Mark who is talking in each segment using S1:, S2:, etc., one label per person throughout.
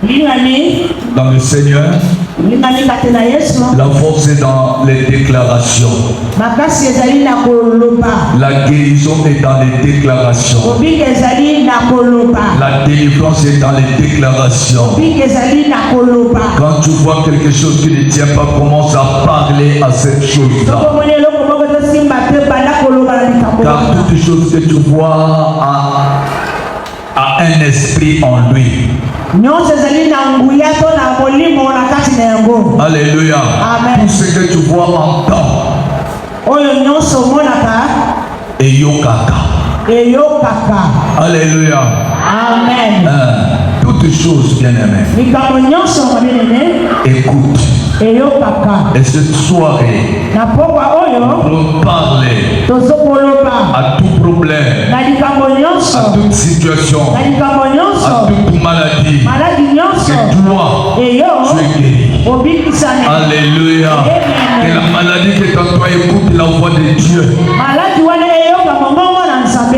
S1: Bien-aimés
S2: dans le Seigneur, la force est dans les déclarations. La guérison est dans les déclarations. La délivrance est dans les déclarations. Quand tu vois quelque chose qui ne tient pas, commence à parler à cette chose-là. Car toute chose que tu vois a un esprit en lui. Alléluia.
S1: Amen.
S2: Tout ce que tu vois entend. Et yokaka. Alléluia.
S1: Amen.
S2: Toutes choses bien-aimées. Écoute. Et cette soirée, pour parler à tout problème, à toute situation, à toute maladie, que toi, tu es guéri. Alléluia. Que la maladie qui est en toi écoute la voix de Dieu.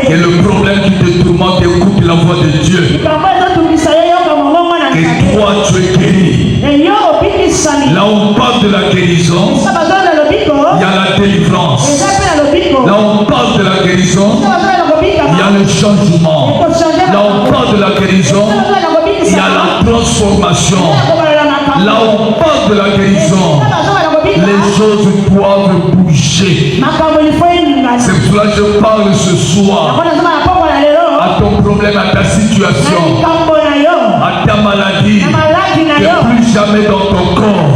S2: Que le problème qui te tourmente écoute la voix de Dieu. Que toi, tu es guéri. Là où on parle de la guérison, il y a la délivrance. Là où on parle de la guérison, il y a le changement. Là où on parle de la guérison, il y a la transformation. Là où on parle de la guérison, les choses doivent bouger. C'est pour cela que je parle ce soir à ton problème, à ta situation, à ta maladie. Et plus jamais dans ton corps.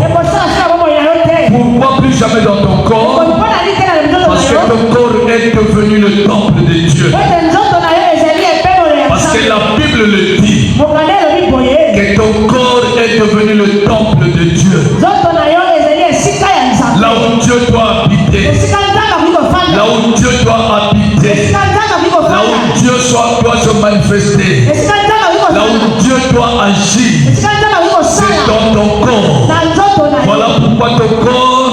S2: Pourquoi plus jamais dans ton corps? Parce que ton corps est devenu le temple de Dieu. Parce que la Bible le dit, que ton corps est devenu le temple de Dieu. Là où Dieu doit habiter, là où Dieu doit habiter, là où Dieu doit se manifester, là où Dieu doit agir, c'est dans ton corps. Voilà pourquoi ton corps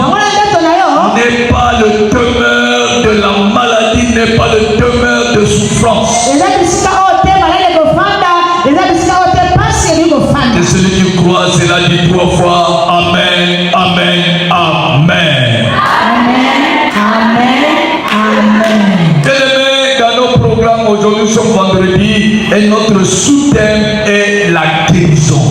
S2: n'est pas le demeure de la maladie, n'est pas le demeure de souffrance. Et celui qui croit, c'est là dit 3 fois Amen, Amen, Amen. Bien-aimés, dans nos programmes aujourd'hui, nous sommes vendredi et notre sous-thème est la guérison.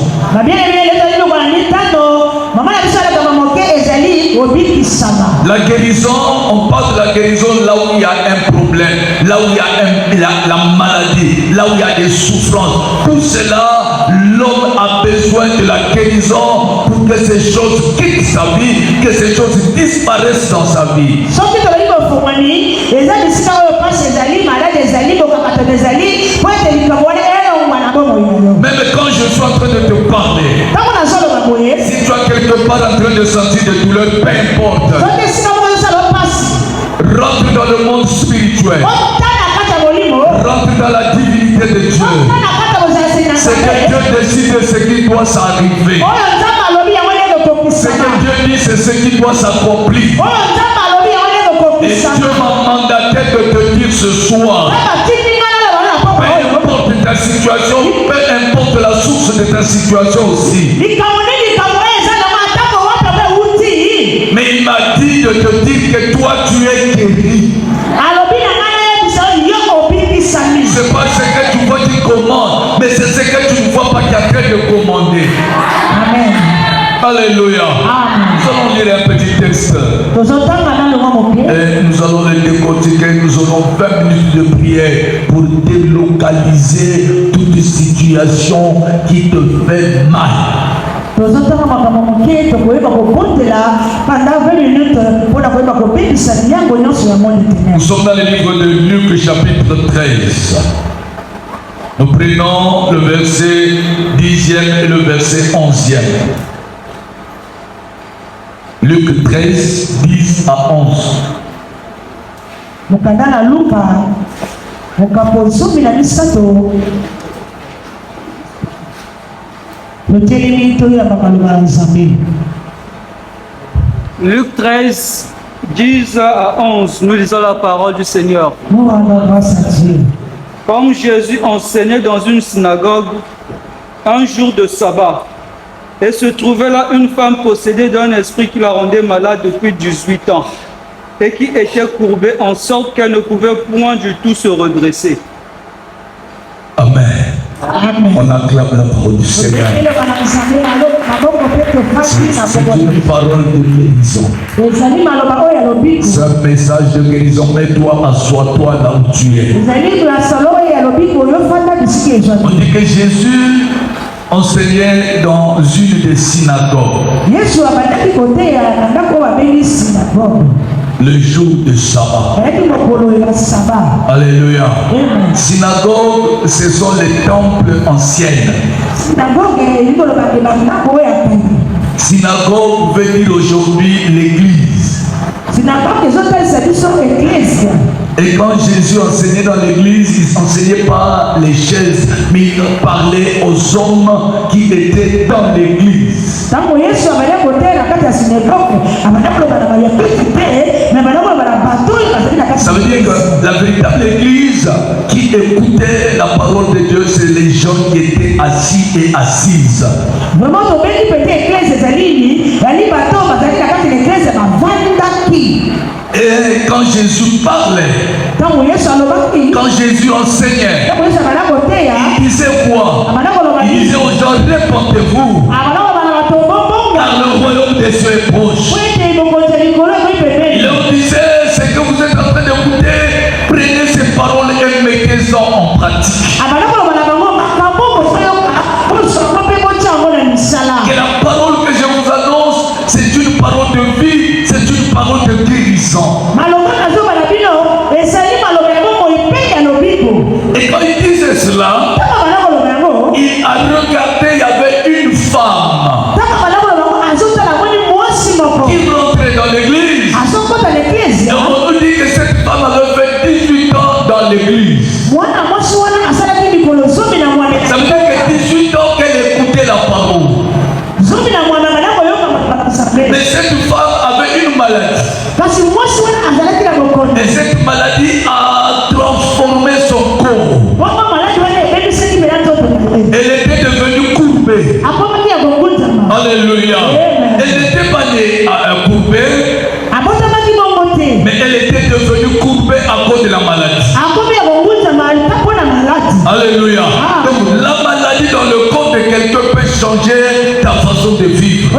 S2: La guérison, on parle de la guérison là où il y a un problème, là où il y a la maladie, là où il y a des souffrances. Pour cela, l'homme a besoin de la guérison pour que ces choses quittent sa vie, que ces choses disparaissent dans sa vie. Même quand je suis en train de te parler, si tu as quelque part en train de sentir des douleurs, peu importe, rentre dans le monde spirituel, rentre dans la divinité de Dieu. C'est que Dieu décide de ce qui doit s'arriver. Ce que Dieu dit, c'est ce qui doit s'accomplir. Et Dieu m'a mandaté de te dire ce soir, peu importe ta situation, peu importe la source de ta situation aussi. Mais il m'a dit de te dire que toi tu es guéri. C'est pas ce que tu vois qui commande, mais c'est ce que tu ne vois pas qui est en train de commander.
S1: Amen.
S2: Alléluia.
S1: Amen.
S2: Nous allons lire un petit texte. Et nous allons le décortiquer. Nous aurons 20 minutes de prière pour délocaliser toute situation qui te fait mal.
S1: Nous sommes dans
S2: le livre de Luc chapitre 13. Nous prenons le verset 10e et le verset 11e. Luc 13, 10 à 11.
S3: Luc 13, 10 à 11, nous lisons la parole du Seigneur. Comme Jésus enseignait dans une synagogue, un jour de sabbat. Et se trouvait là une femme possédée d'un esprit qui la rendait malade depuis 18 ans et qui était courbée en sorte qu'elle ne pouvait point du tout se redresser.
S2: Amen.
S1: Amen.
S2: On acclame la parole du Seigneur. C'est une parole de guérison. C'est un message de guérison. Mets-toi, assois-toi là où tu es. On dit que Jésus enseignait dans une des synagogues le jour de sabbat. Alléluia. Synagogue, ce sont les temples anciennes. Synagogue veut dire aujourd'hui l'église. Et quand Jésus enseignait dans l'église, il n'enseignait pas les chaises, mais il parlait aux hommes qui étaient dans l'église. Ça veut dire que la véritable église qui écoutait la parole de Dieu, c'est les gens qui étaient assis et assises. Et quand Jésus parlait, quand Jésus enseignait, il disait quoi? Il disait aux gens, répondez-vous, car le royaume des cieux est proche. Il leur disait, ce que vous êtes en train d'écouter, prenez ces paroles et mettez-en en pratique. Que la parole que je vous annonce, c'est une parole de vie, c'est une parole de guérison. Et quand il disait cela, il a regardé, il y avait une femme qui rentrait dans l'église. Et on nous dit que cette femme avait fait 18 ans dans l'église. Ça veut dire que 18 ans qu'elle écoutait la parole. Mais cette femme avait une maladie. Et cette maladie a transformé son corps. Elle était devenue courbée. Alléluia. Elle n'était pas née courbée, mais elle était devenue courbée à cause de la maladie. Alléluia. Donc la maladie dans le corps de quelqu'un peut changer ta façon de vivre.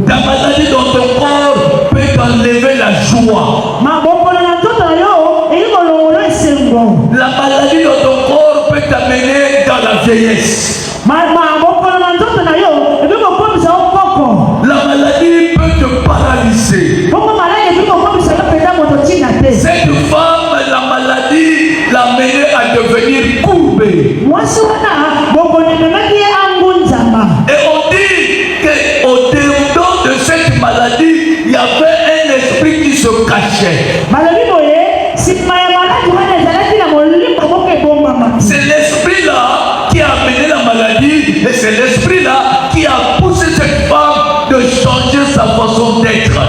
S2: Ta maladie dans ton corps peut t'enlever la joie. La maladie dans ton corps peut t'amener dans la vieillesse. La maladie peut te paralyser. Cette femme, la maladie l'a menée à devenir courbée. Et on dit qu'au-dedans de cette maladie, il y avait un esprit qui se cachait. C'est l'esprit-là qui a amené la maladie et c'est l'esprit-là qui a poussé cette femme de changer sa façon d'être.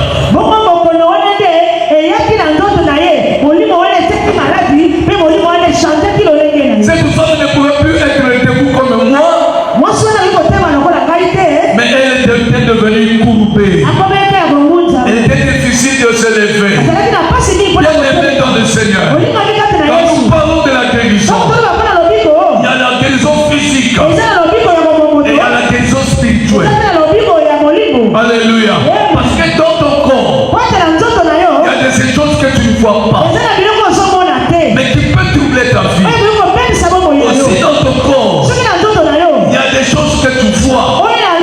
S2: Cette femme ne pouvait plus être debout comme moi, mais elle était devenue courbée. Elle était difficile de se lever. Bien aimé dans le Seigneur. Quand nous parlons de la guérison, il y a la guérison physique et il y a la guérison spirituelle. Alléluia. Parce que dans ton corps, il y a des choses que tu ne vois pas, mais qui peuvent troubler ta vie. Aussi dans ton corps, il y a des choses que tu vois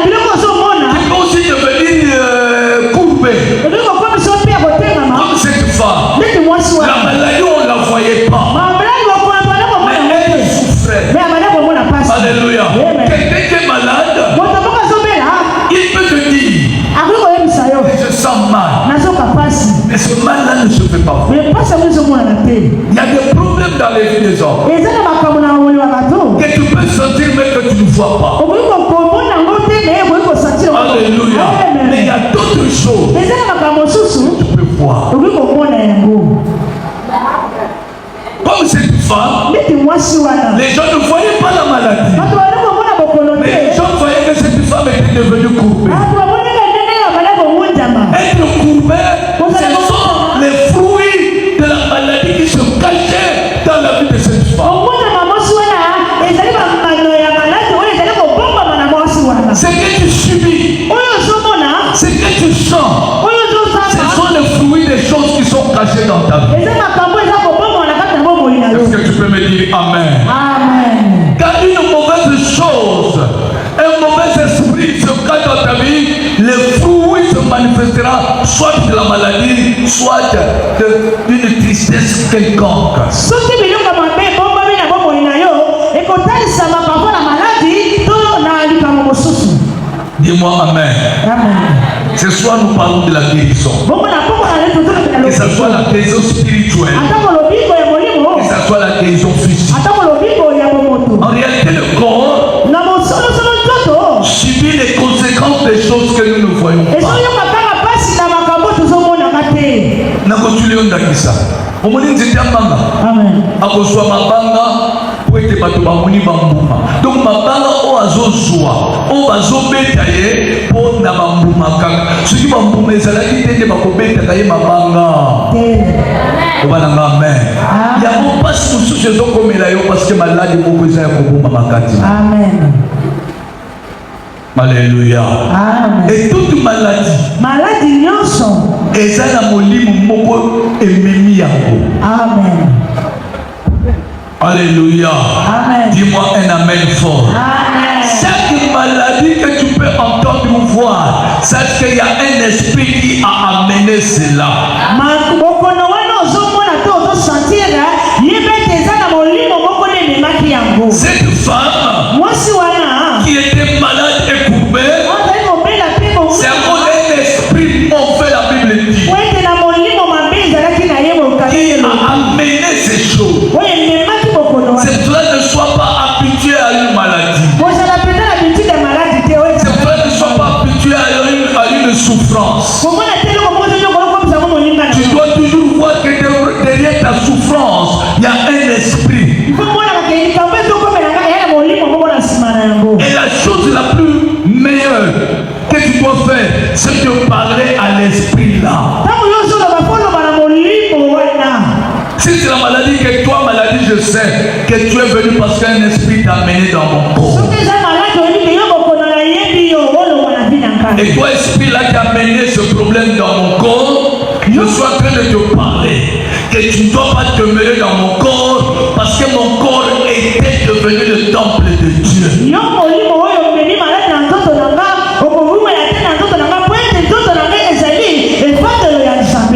S2: qui peuvent aussi devenir courbées. Comme cette femme, la maladie on ne la voyait pas, mais elle souffrait. Alléluia. Quelqu'un qui est malade, il peut te dire, je sens mal, mais ce mal-là ne se fait pas. Il y a des problèmes dans les vies des hommes que tu peux sentir mais que tu ne vois pas. Alléluia. Mais il y a d'autres choses que tu peux voir. Comme cette femme, sens, ce sont les fruits des choses qui sont cachées dans ta vie. Est-ce que tu peux me dire Amen?
S1: Amen.
S2: Quand une mauvaise chose, un mauvais esprit se cache dans ta vie, le fruit se manifestera soit de la maladie, soit d'une tristesse quelconque. Dis-moi Amen. Ce soir, nous parlons de la guérison. Que ce soit la guérison spirituelle, que ce soit la guérison physique. En réalité, le corps subit les conséquences des choses que nous ne voyons pas. Donc mabanga o azozwa o bazobeta ye po na bambuma kaka soki bambuma ezalaki te nde bakobetaka ye mabanga obananga amen yango mpasi mosusu ezokomela yo parce que maladi moko eza ya koboma makati. Alléluia. Et toute maladie nyonso eza na molimo moko ememi yango.
S1: Amen.
S2: Alléluia.
S1: Amen.
S2: Dis-moi un amen fort.
S1: Amen.
S2: Chaque maladie que tu peux entendre ou voir, sache qu'il y a un esprit qui a amené cela. Cette femme qui était malade et courbée, c'est à cause d'un esprit mauvais, la Bible dit, qui a amené ces choses. C'est cela ne sois pas habitué à une maladie. C'est cela ne sois pas habitué à une souffrance. Tu dois toujours voir que derrière ta souffrance, il y a un esprit. Et la chose la plus meilleure que tu dois faire, c'est de parler à l'esprit là. Si c'est la maladie que toi, maladie, je sais que tu es venu parce qu'un esprit t'a amené dans mon corps. Et toi, esprit là qui a amené ce problème dans mon corps, je suis en train de te parler que tu ne dois pas demeurer dans mon corps parce que mon corps était devenu le temple de Dieu.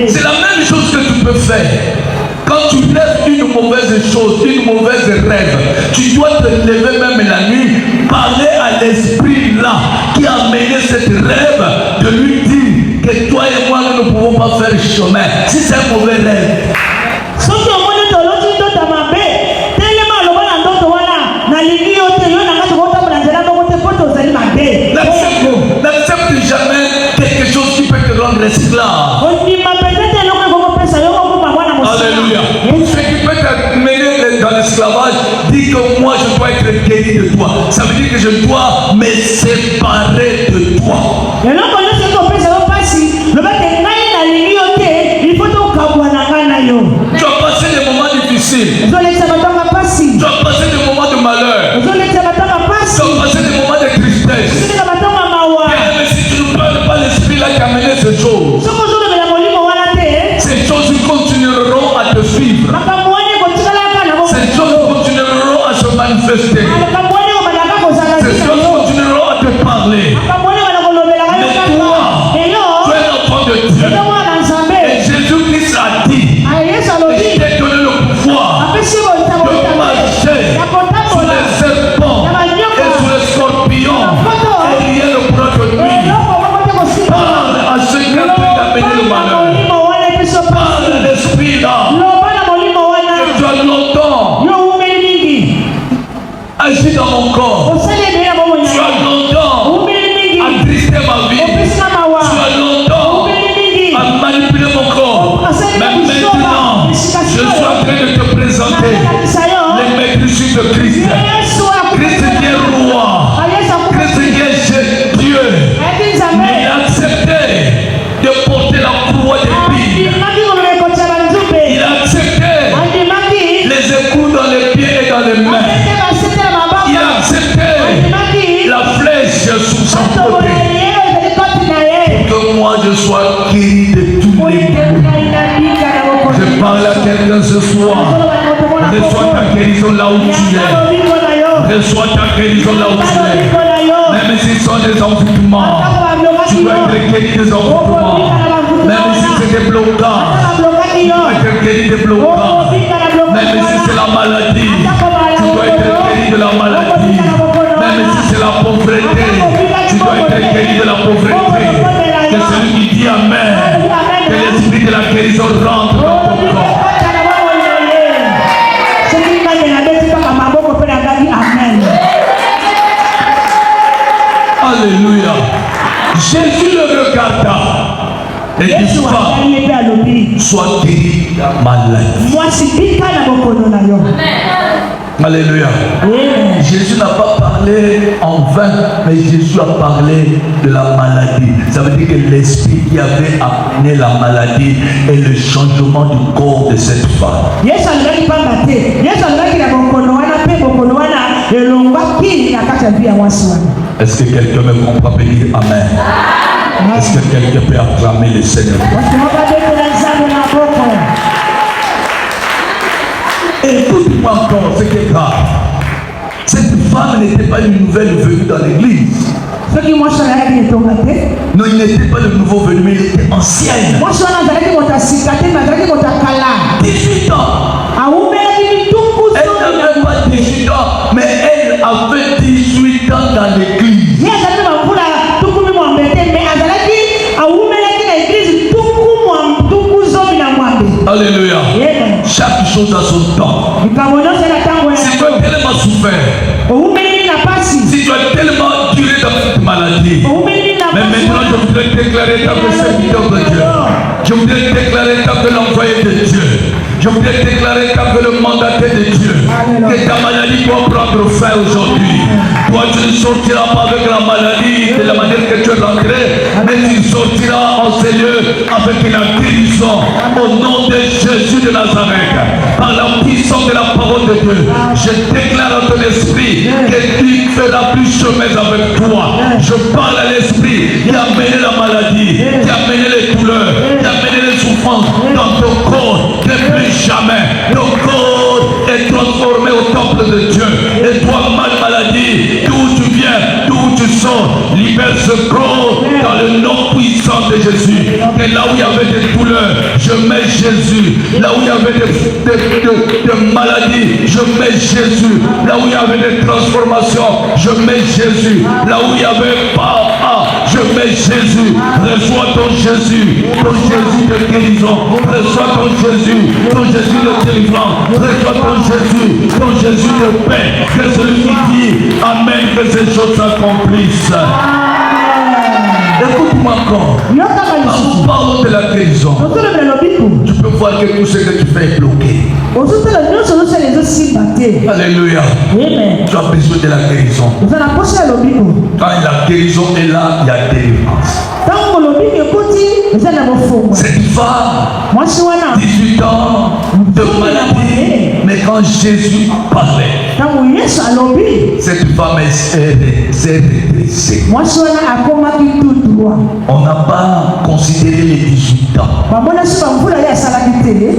S2: C'est la même chose que tu peux faire. Quand tu lèves une mauvaise chose, une mauvaise rêve, tu dois te lever même la nuit, parler à l'esprit là qui a mené cette rêve, de lui dire que toi et moi nous ne pouvons pas faire chemin. Si c'est un mauvais rêve. N'accepte jamais quelque chose qui peut te rendre esclave. Alléluia. Ce qui peut te mener dans l'esclavage, dit que moi je dois être guéri de toi. Ça veut dire que je dois me séparer de toi. Tu as passé des moments difficiles. Tu as passé des moments de malheur. Tu as passé des moments de tristesse. Mais si tu ne parles pas l'esprit là qui a mené ces choses, ces choses continueront à te suivre. Ces choses continueront à se manifester. Ces choses continueront à te parler. Mais toi, tu es l'enfant de Dieu. Et Jésus-Christ a dit, il t'ai donné le pouvoir de marcher sur les serpents et sur les scorpions et rien ne pourra te nuire. Parle à ceux qui ont amené le malheur. Parle à l'esprit là que tu as longtemps je sois guéri de tous les maux. Je parle à quelqu'un ce soir. Reçois ta guérison là où tu es. Reçois ta guérison là où tu es. Même si ce sont des envoûtements, tu dois être guéri des envoûtements. Même si c'est des blocages, tu dois être guéri des blocages. Même si c'est la maladie, tu dois être guéri de la maladie. Même si c'est la pauvreté, tu dois être guéri de la pauvreté. Que celui qui dit Amen, que l'esprit de la guérison rentre dans ton corps. Alléluia. Jésus le regarda et dit, sois guéri de la maladie. Alléluia. Jésus n'a pas parlé en vain, mais Jésus a parlé de la maladie. Ça veut dire que l'esprit qui avait amené la maladie et le changement du corps de cette femme. Est-ce que quelqu'un me comprend peut dire Amen? Est-ce que quelqu'un peut acclamer le Seigneur? Écoute-moi encore, ce qui est grave. Cette femme n'était pas une nouvelle venue dans l'église. Non, il n'était pas le nouveau venu, mais il était ancienne. 18 ans. Elle n'avait pas 18 ans, mais elle avait 18 ans dans l'église. Alléluia. Chaque chose a son temps. Si tu as tellement souffert, si tu as tellement duré dans cette maladie, mais maintenant je voudrais déclarer tant que serviteur de Dieu, je voudrais déclarer tant que l'envoyé de Dieu, je voudrais déclarer tant que le mandaté de Dieu, que ta maladie doit prendre fin aujourd'hui. Toi tu ne sortiras pas avec la maladie de la manière que tu es rentré, mais tu sortiras en ces lieux avec la guérison au nom de Jésus de Nazareth. Par la puissance de la parole de Dieu, je déclare à ton esprit que tu feras plus chemin avec toi. Je parle à l'esprit qui a mené la maladie, qui a mené les douleurs, qui a mené les souffrances dans ton corps. Que plus jamais ton corps est transformé au temple de Dieu. Et toi, maladie, d'où tu viens, d'où tu sors, libère ce corps dans le nom puissant de Jésus. Et là où il y avait des douleurs, je mets Jésus. Là où il y avait des maladies, je mets Jésus. Là où il y avait des transformations, je mets Jésus. Là où il n'y avait pas, je mets Jésus. Reçois ton Jésus de guérison. Reçois ton Jésus de délivrance. Reçois ton Jésus de paix. Que celui qui dit Amen, que ces choses s'accomplissent. Écoute-moi encore. Quand nous parlons de la guérison, tu peux voir que tout ce que tu fais est bloqué. Alléluia. Tu as besoin de la guérison. Quand la guérison est là, il y a délivrance. Cette femme, 18 ans de maladie, mais quand Jésus parlait, cette femme s'est redressée. On n'a pas considéré les 18 ans,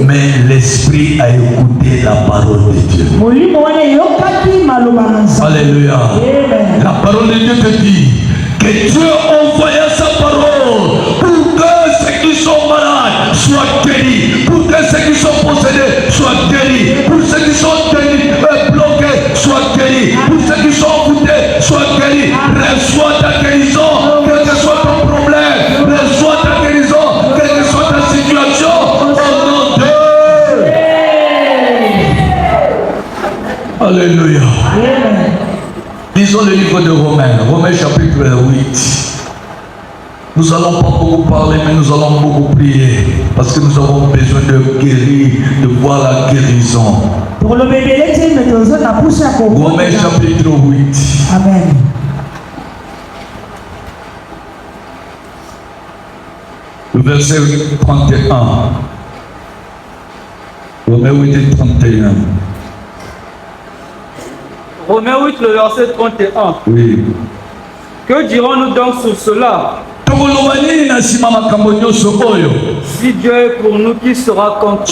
S2: mais l'esprit a écouté la parole de Dieu. Alléluia. La parole de Dieu te dit que Dieu envoya sa parole pour que ceux qui sont malades soient guéris, pour que ceux qui sont possédés soient guéris, pour ceux qui sont bloqués soient guéris, pour ceux qui sont envoûtés soient guéris. Reçois ta guérison, quel que soit ton problème. Reçois ta guérison, quelle que soit ta situation, au nom de Alléluia. Lisons le livre de Romains chapitre 8. Nous allons pas beaucoup parler, mais nous allons beaucoup prier, parce que nous avons besoin de guérir, de voir la guérison. Romains chapitre 8.
S1: Amen.
S2: Le verset 31. Romains 8 et 31.
S3: Romains 8, le verset 31.
S2: Oui.
S3: Que dirons-nous donc sur cela? Si Dieu est pour nous, qui sera contre nous?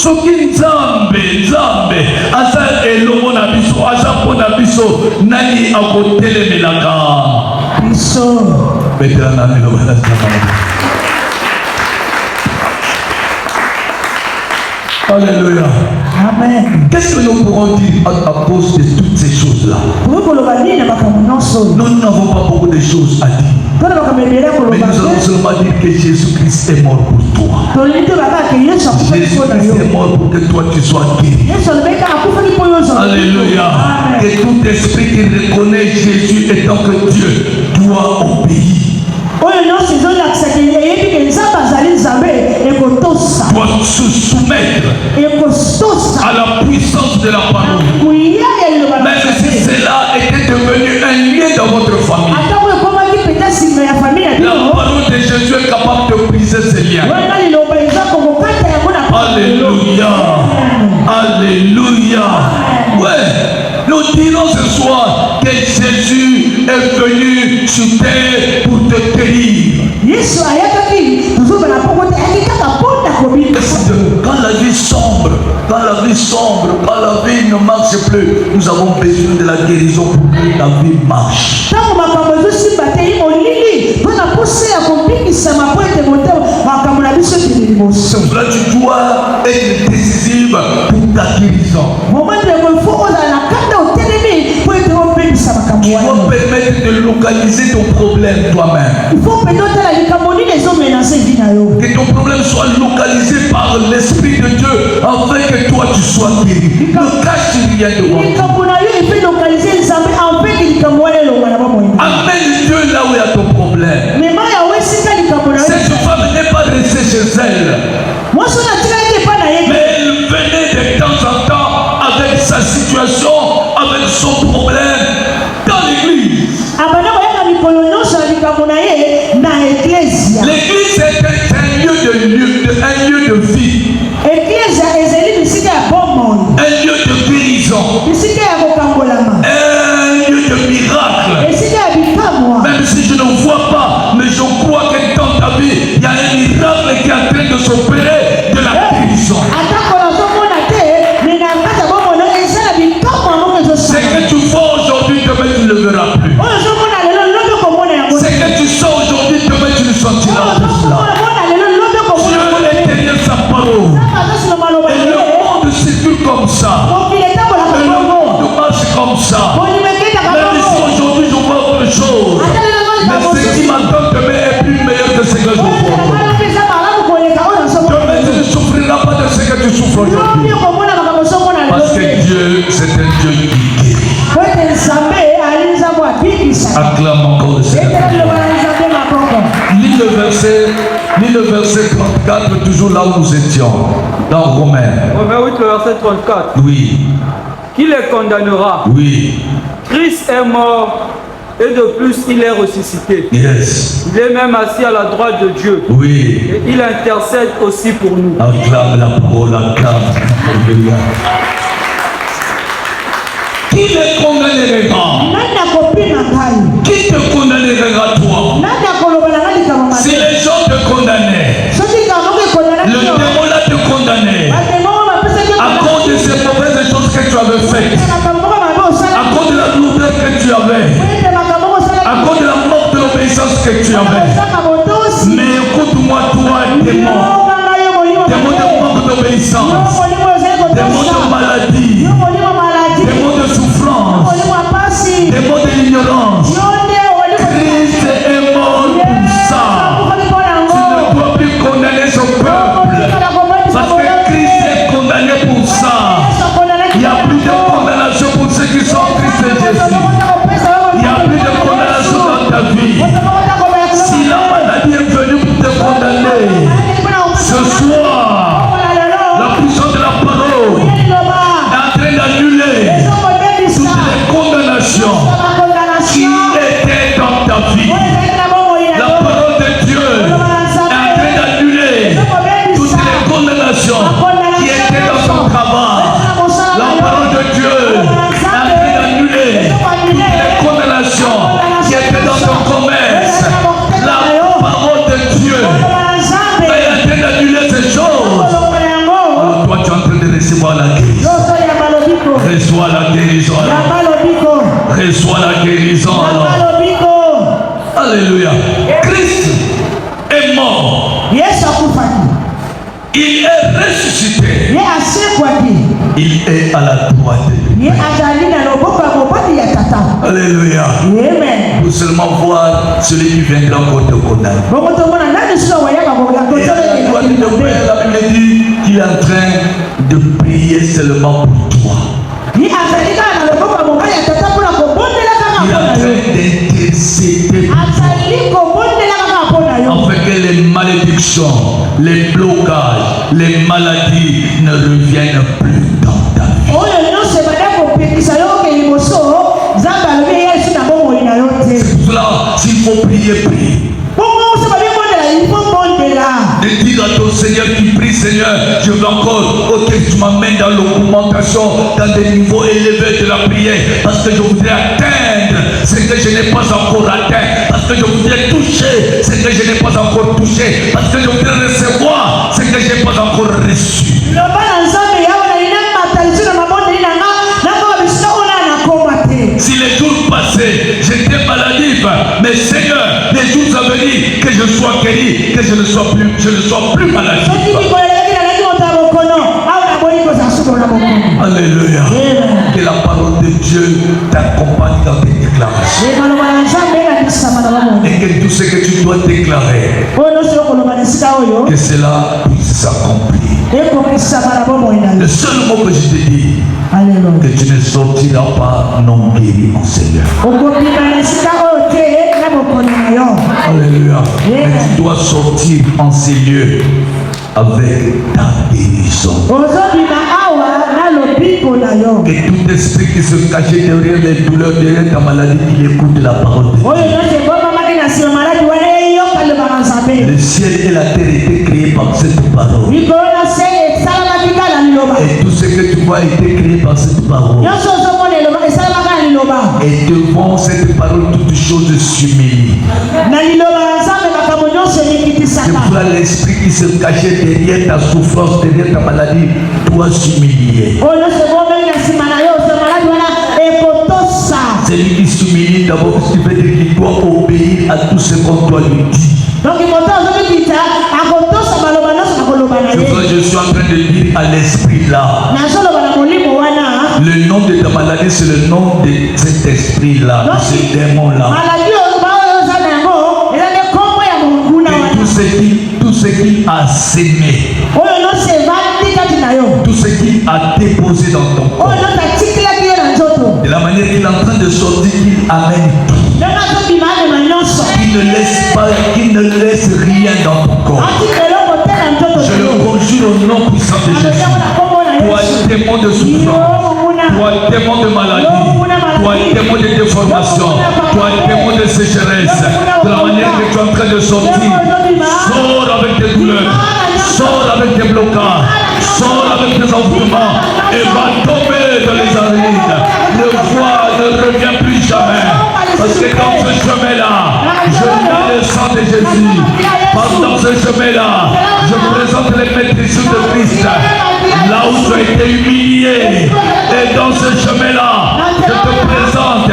S2: Alléluia.
S1: Amen.
S2: Qu'est-ce que nous pourrons dire à cause de toutes ces choses-là? Nous n'avons pas beaucoup de choses à dire. Mais nous allons seulement dire que Jésus-Christ est mort pour toi. Jésus-Christ est mort pour que toi tu sois guéri. Alléluia. Que tout esprit qui reconnaît Jésus étant que Dieu doit obéir. Doit se soumettre à la puissance de la parole. Même si cela était devenu un lien dans votre famille, la parole de Jésus est capable de briser ces liens. Alléluia. Alléluia. Ouais. Nous dirons ce soir que Jésus est venu sur terre pour te guérir. Quand la vie sombre, quand la vie ne marche plus, nous avons besoin de la guérison pour que la vie marche. Cela tu dois être décisive pour ta guérison. Tu dois permettre de localiser ton problème toi-même. Que ton problème soit localisé par l'Esprit de Dieu afin que toi tu sois guéri. Ne cache rien devant toi. Amène Dieu là où il y a ton problème. Cette femme n'est pas restée chez elle, mais elle venait de temps en temps avec sa situation, avec son problème dans l'église. L'église est un lieu de vie, un lieu de guérison, un lieu de miracle. Même si je ne vois pas, mais je crois que dans ta vie, il y a un miracle qui est en train de s'opérer de la guérison. Ce que tu vois aujourd'hui, demain tu ne le verras plus. Ce que tu sens aujourd'hui, demain tu ne sentiras plus cela. Dieu est derrière sa parole. Et le monde circule comme ça. Et le monde marche comme ça. Même si aujourd'hui je vois autre chose, mais ce qui m'attend demain est plus meilleur que ce que je vois aujourd'hui. Demain tu ne souffriras pas de ce que tu souffres aujourd'hui. Parce que Dieu, c'est un Dieu qui guérit. Acclame encore le Seigneur. Lis le verset 34, toujours là où nous étions, dans Romains.
S3: Romains 8, le verset 34.
S2: Oui.
S3: Qui les condamnera?
S2: Oui.
S3: Christ est mort et de plus il est ressuscité.
S2: Yes.
S3: Il est même assis à la droite de Dieu.
S2: Oui.
S3: Et il intercède aussi pour nous.
S2: Acclame la parole, acclame. Alléluia. Qui les condamnera? Qui te condamnera toi? Si les gens te condamnaient, le démon là te condamnait à cause de ces mauvaises choses que tu avais faites, à cause de la lourdeur que tu avais, à cause de la mort de l'obéissance que tu avais. Mais écoute-moi, toi, démon de manque d'obéissance, démon de maladie, démon de souffrance, démon de l'ignorance. Christ est mort pour ça. Tu ne dois plus condamner son peuple, parce que Christ est condamné pour ça. Il n'y a plus de condamnation pour ceux qui sont en Christ Jésus. Il n'y a plus de condamnation dans ta vie. Si la maladie est venue pour te condamner, ce soir, la puissance de la parole Il est ressuscité. Il est à la droite de Dieu. Alléluia.
S1: Amen.
S2: Pour seulement voir celui qui viendra encore te condamner. Et à la droite de Dieu, la Bible dit qu'il est en train de prier seulement pour toi. Il est en train d'intercéder afin que les malédictions, les blocages, les maladies ne reviennent plus dans ta vie. C'est pour cela, s'il faut prier, prie. De dire à ton Seigneur qui prie, Seigneur, je veux encore, ok, tu m'amènes dans l'augmentation, dans des niveaux élevés de la prière, parce que je voudrais atteindre ce que je n'ai pas encore atteint, parce que je voudrais toucher ce que je n'ai pas encore touché, parce que je voudrais recevoir ce que je n'ai pas encore reçu. Si les jours passés, j'étais maladif, mais Seigneur, les jours à venir, que je sois guéri, que je ne sois plus maladif. Alléluia. Que la parole de Dieu t'accompagne dans tes déclarations. Et que tout ce que tu dois déclarer, que cela puisse s'accomplir. Le seul mot que je te dis, que tu ne sortiras pas non guéri en Seigneur. Alléluia. Mais tu dois sortir en ces lieux avec ta guérison. Que tout esprit qui se cachait derrière les douleurs, derrière ta maladie, il écoute la parole de Dieu. Le ciel et la terre étaient créés par cette parole. Et tout ce que tu vois a été créé par cette parole. Et devant cette parole, toutes choses s'humilient. C'est pour l'esprit qui se cachait derrière ta souffrance, derrière ta maladie, doit s'humilier. Celui qui s'humilie d'abord, ce qui veut dire qu'il doit obéir à tout ce qu'on doit lui dire. Je suis en train de dire à l'esprit là. Le nom de ta maladie, c'est le nom de cet esprit-là, de ce démon-là. Et tout ce qu'il a sémé, tout ce qu'il a déposé dans ton corps, de la manière qu'il est en train de sortir, qu'il amène tout. Qu'il ne laisse rien dans ton corps. Je le conjure au nom puissant de Jésus. Toi, démon de souffrance, toi, démon de maladie, toi, démon de déformation, toi, démon de sécheresse, de la manière que tu es en train de sortir, sors avec tes douleurs, sors avec tes blocages, sors avec tes envoûtements et va tomber dans les arides. Le voie ne revient plus jamais. Parce que dans ce chemin-là, je mets le sang de Jésus. Dans ce chemin-là, je présente les maîtrises de Christ. Là où tu as été humilié. Et dans ce chemin-là, je te présente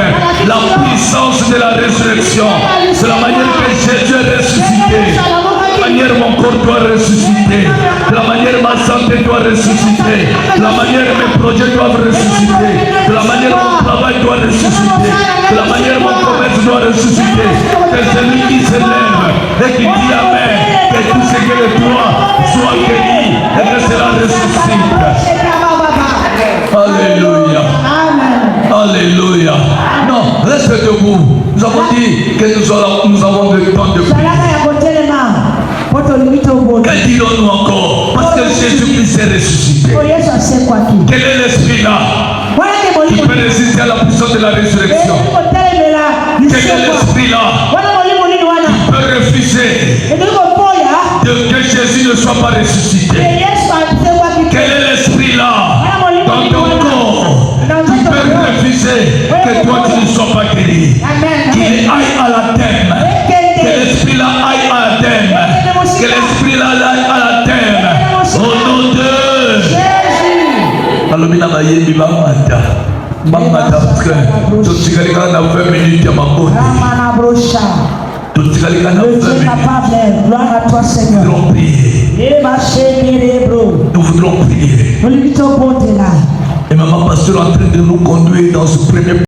S2: la puissance de la résurrection. C'est la manière que Jésus est ressuscité. De la manière mon corps doit ressusciter. De la manière ma santé doit ressusciter. De la manière mes projets doivent ressusciter. De la manière mon travail doit ressusciter. De la manière mon commerce doit ressusciter. Que celui qui se lève et qui dit Amen, que tout ce que le doigt soit guéri et que cela ressuscite. Alléluia. Alléluia. Non, reste debout. Nous avons dit que nous avons le temps de prier. Que dirons-nous encore? Parce que Jésus-Christ est ressuscité. Quel est l'esprit là qui peut résister à la puissance de la résurrection? Quel est l'esprit là qui peut refuser que Jésus ne soit pas ressuscité? Quel est l'esprit là dans ton corps qui peut refuser que toi tu ne sois pas guéri? Qu'il aille à la thème. Que l'esprit là aille à la thème. Que l'esprit là aille à la thème. Au nom de Jésus. Alomina mayebi bamata. Bamata frère. Tu as 20 minutes à ma côté.
S1: Le Dieu est capable. Gloire à toi, Seigneur.
S2: Nous voudrons prier. Nous voudrons prier. Et maman pasteur est en train de nous conduire dans ce premier